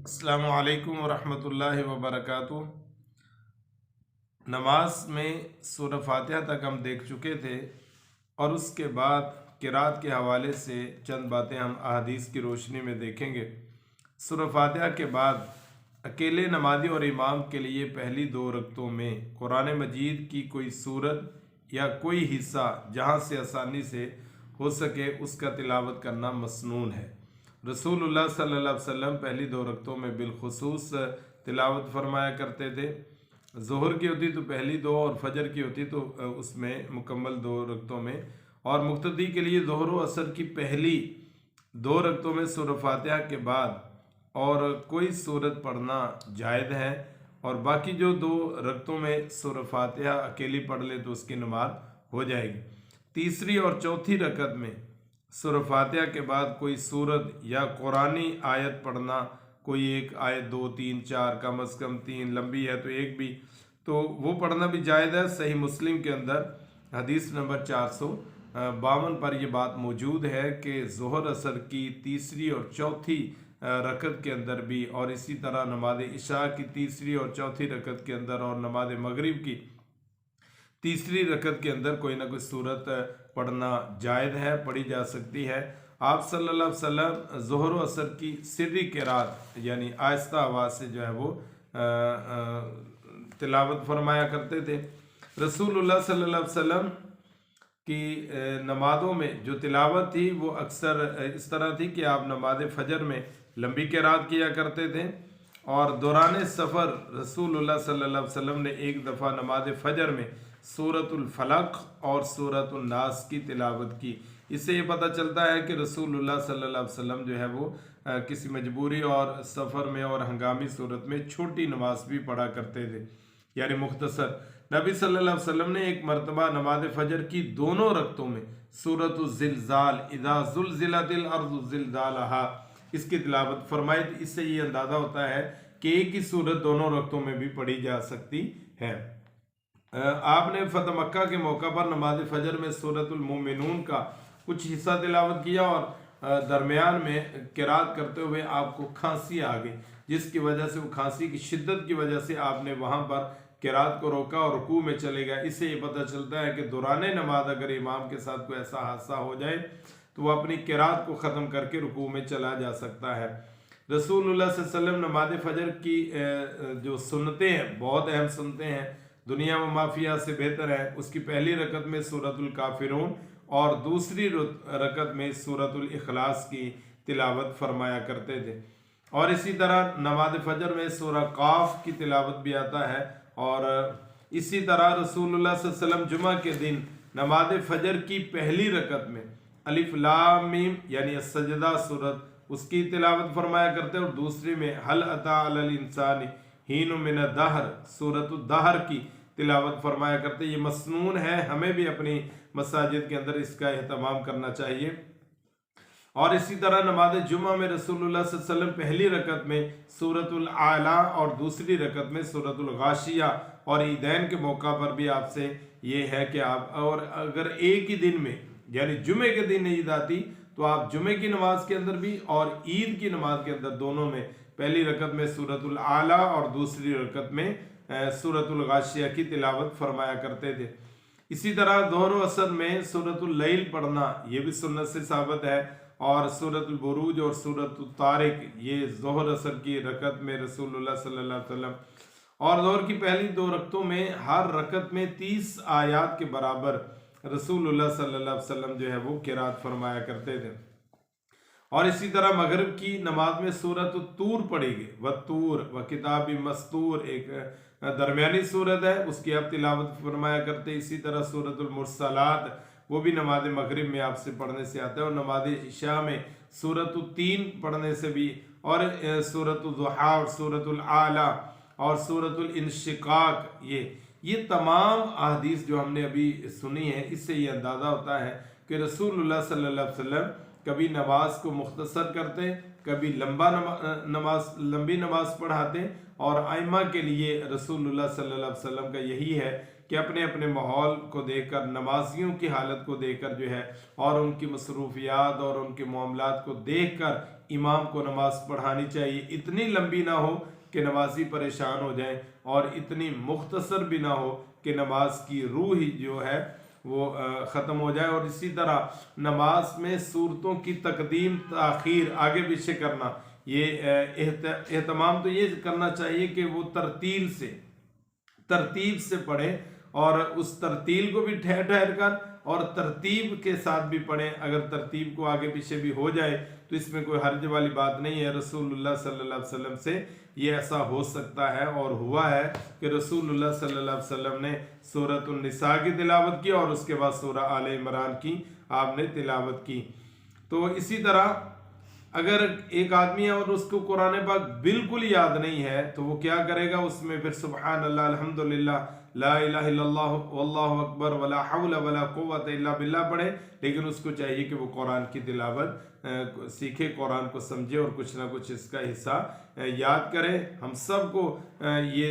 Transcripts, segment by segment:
अस्सलाम वालेकुम वरहमतुल्लाहि वबरकातुह। नमाज में सूरह फातिहा तक हम देख चुके थे और उसके बाद क़िरात के हवाले से चंद बातें हम अहादीस की रोशनी में देखेंगे। सूरह फातिहा के बाद अकेले नमाजी और इमाम के लिए पहली दो रकतों में कुरान मजीद की कोई सूरत या कोई हिस्सा जहाँ से आसानी से हो सके उसका तिलावत करना मसनून है। रसूलुल्लाह सल्लल्लाहु अलैहि वसल्लम पहली दो रकतों में बिलखुसूस तिलावत फरमाया करते थे। ज़ोहर की होती तो पहली दो और फजर की होती तो उसमें मुकम्मल दो रकतों में, और मुक्तदी के लिए ज़ोहर व असर की पहली दो रकतों में सूरह फातिहा के बाद और कोई सूरत पढ़ना जायज़ है, और बाकी जो दो रकतों में सूरह फातिहा अकेली पढ़ ले तो उसकी नमाज हो जाएगी। तीसरी और चौथी रकत में सूरह फातिहा के बाद कोई सूरत या कुरानी आयत पढ़ना, कोई एक आयत, दो तीन चार, कम अज़ कम तीन, लंबी है तो एक भी, तो वो पढ़ना भी जायज़ है। सही मुस्लिम के अंदर हदीस नंबर 452 पर यह बात मौजूद है कि ज़ोहर असर की तीसरी और चौथी रकत के अंदर भी, और इसी तरह नमाज इशा की तीसरी और चौथी रकत के अंदर, और नमाज मगरिब की तीसरी रकत के अंदर कोई ना कोई सूरत पढ़ना जायज़ है, पढ़ी जा सकती है। आप सल्लल्लाहु अलैहि वसल्लम ज़ोहर व असर की सिर्री क़िरात यानी आहिस्ता आवाज़ से जो है वो तिलावत फरमाया करते थे। रसूलुल्लाह सल्लल्लाहु अलैहि वसल्लम की नमाज़ों में जो तिलावत थी वो अक्सर इस तरह थी कि आप नमाज फजर में लंबी क़िरात किया करते थे, और दौरान सफ़र रसूलुल्लाह सल्लल्लाहु अलैहि वसल्लम ने एक दफ़ा नमाज फजर में सूरतुल फलक और सूरतुल नास की तिलावत की। इससे ये पता चलता है कि रसूलुल्लाह सल्लल्लाहु अलैहि वसल्लम जो है वो किसी मजबूरी और सफ़र में और हंगामी सूरत में छोटी नमाज भी पढ़ा करते थे, यानी मुख्तसर। नबी सल्लल्लाहु अलैहि वसल्लम ने एक मरतबा नमाज फजर की दोनों रकतों में सूरतुल ज़िलज़ाल इज़ा ज़ुलज़िलतिल अर्ज़ु ज़िलज़ालहा इसकी तिलावत फरमाई। इससे ये अंदाज़ा होता है कि एक ही सूरत दोनों रकतों में भी पढ़ी जा सकती है। आपने फतह मक्का के मौका पर नमाज फजर में सूरतुल मोमिनून का कुछ हिस्सा तिलावत किया, और दरमियान में क़िरात करते हुए आपको खांसी आ गई, जिसकी वजह से वो खांसी की शिद्दत की वजह से आपने वहाँ पर क़िरात को रोका और रुकू में चले गए। इससे ये पता चलता है कि दौरान नमाज अगर इमाम के साथ कोई ऐसा हादसा हो जाए तो वह अपनी क़िरात को ख़त्म करके रुकू में चला जा सकता है। रसूलुल्लाह सल्लल्लाहु अलैहि वसल्लम नमाज फजर की जो सुन्नतें हैं, बहुत अहम सुन्नतें हैं, दुनिया व माफिया से बेहतर है। उसकी पहली रकत में सूरतुल काफिरून और दूसरी रकत में सूरतुल इखलास की तिलावत फरमाया करते थे। और इसी तरह नमाज फजर में सूरह काफ की तिलावत भी आता है। और इसी तरह रसूलुल्लाह सल्लल्लाहु अलैहि वसल्लम जुमा के दिन नमाज फजर की पहली रकत में अलिफ लाम मीम यानी सजदा सूरत उसकी तिलावत फरमाया करते, और दूसरी में हल अता अलल इंसानी हीन मिन दहर सूरतुल दहर की तिलावत फरमाया करते। ये मसनून है, हमें भी अपनी मसाजिद के अंदर इसका एहतमाम करना चाहिए। और इसी तरह नमाज जुमा में रसूलुल्लाह सल्लल्लाहु अलैहि वसल्लम पहली रकत में सूरतुल आला और दूसरी रकत में सूरतुल गाशिया, और ईदैन के मौका पर भी आपसे ये है कि आप, और अगर एक ही दिन में यानी जुमे के दिन ईद आती तो आप जुमे की नमाज के अंदर भी और ईद की नमाज के अंदर दोनों में पहली रकत में सूरतुल आला और दूसरी रकत में सूरतुल गाशिया की तिलावत फरमाया करते थे। इसी तरह ज़ोहर व असर में सूरतुल लैल पढ़ना ये भी सुन्नत से साबित है, और सूरतुल बुरूज और सूरतुल तारिक ये ज़ोहर असर की रकत में रसूलुल्लाह सल्लल्लाहु अलैहि वसल्लम, और ज़ोहर की पहली दो रकतों में हर रकत में 30 आयात के बराबर रसूलुल्लाह सल्लल्लाहु अलैहि वसल्लम जो है वो क़िरात फरमाया करते थे। और इसी तरह मगरिब की नमाज में सूरत तूर पढ़ेगी, व तूर व किताब मस्तूर एक दरमियानी सूरत है, उसकी आप तिलावत फरमाया करते। इसी तरह सूरतुल मुरसलात वो भी नमाज मगरिब में आपसे पढ़ने से आता है, और नमाज इशा में सूरतुल तीन पढ़ने से भी, और सूरतुल दुहा और सूरतुल आला और सूरतुल इंशिकाक ये तमाम अहदीस जो हमने अभी सुनी है, इससे ये अंदाज़ा होता है कि रसूलुल्लाह सल्लल्लाहु अलैहि वसल्लम कभी नमाज को मुख्तसर करते, कभी लंबी नमाज पढ़ाते, और आइमा के लिए रसूलुल्लाह सल्लल्लाहु अलैहि वसल्लम का यही है कि अपने अपने माहौल को देखकर, नमाजियों की हालत को देखकर जो है, और उनकी मसरूफियात और उनके मामलात को देखकर इमाम को नमाज पढ़ानी चाहिए, इतनी लंबी ना हो कि नमाजी परेशान हो जाएं और इतनी मुख्तसर भी ना हो कि नमाज की रूह ही जो है वो ख़त्म हो जाए। और इसी तरह नमाज में सूरतों की तकदीम ताख़ीर आगे पीछे करना, ये एहतमाम तो ये करना चाहिए कि वो तरतीब से पढ़े और उस तरतील को भी ठहर ठहर कर और तरतीब के साथ भी पढ़ें। अगर तरतीब को आगे पीछे भी हो जाए तो इसमें कोई हर्ज वाली बात नहीं है। रसूलुल्लाह सल्लल्लाहु अलैहि वसल्लम से ये ऐसा हो सकता है और हुआ है कि रसूलुल्लाह सल्लल्लाहु अलैहि वसल्लम ने सूरतुन निसा की तिलावत की और उसके बाद सूरह आले इमरान की आपने तिलावत की। तो इसी तरह अगर एक आदमी है और उसको कुरान पाक बिल्कुल याद नहीं है तो वो क्या करेगा, उसमें फिर सुबहान अल्लाह अल्हम्दुलिल्लाह ला इलाहा इल्लल्लाह वल्लाहु अकबर वला हौला वला कुव्वता इल्ला बिल्लाह पढ़े। लेकिन उसको चाहिए कि वो कुरान की तिलावत सीखे, कुरान को समझे और कुछ ना कुछ इसका हिस्सा याद करे। हम सब को ये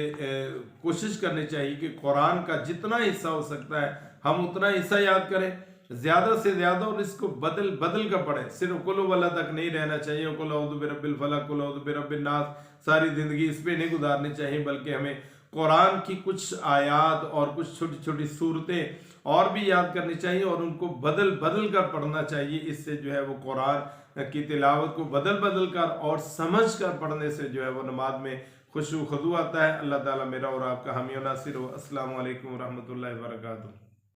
कोशिश करनी चाहिए कि कुरान का जितना हिस्सा हो सकता है हम उतना हिस्सा याद करें, ज़्यादा से ज़्यादा, और इसको बदल बदल कर पढ़े। सिर्फ कुल वला तक नहीं रहना चाहिए, कुल औज़ु बिरब्बिल फलक, कुल औज़ु बिरब्बिन नास, सारी ज़िंदगी इस पे नहीं गुजारनी चाहिए, बल्कि हमें कुरान की कुछ आयात और कुछ छोटी छोटी सूरतें और भी याद करनी चाहिए और उनको बदल बदल कर पढ़ना चाहिए। इससे जो है वो कुरान की तिलावत को बदल बदल कर और समझ कर पढ़ने से जो है वो नमाज में खुशू खुदू आता है। अल्लाह ताला मेरा और आपका हामी और नासिर हो। अस्सलामु अलैकुम रहमतुल्लाहि व बरकातुहू।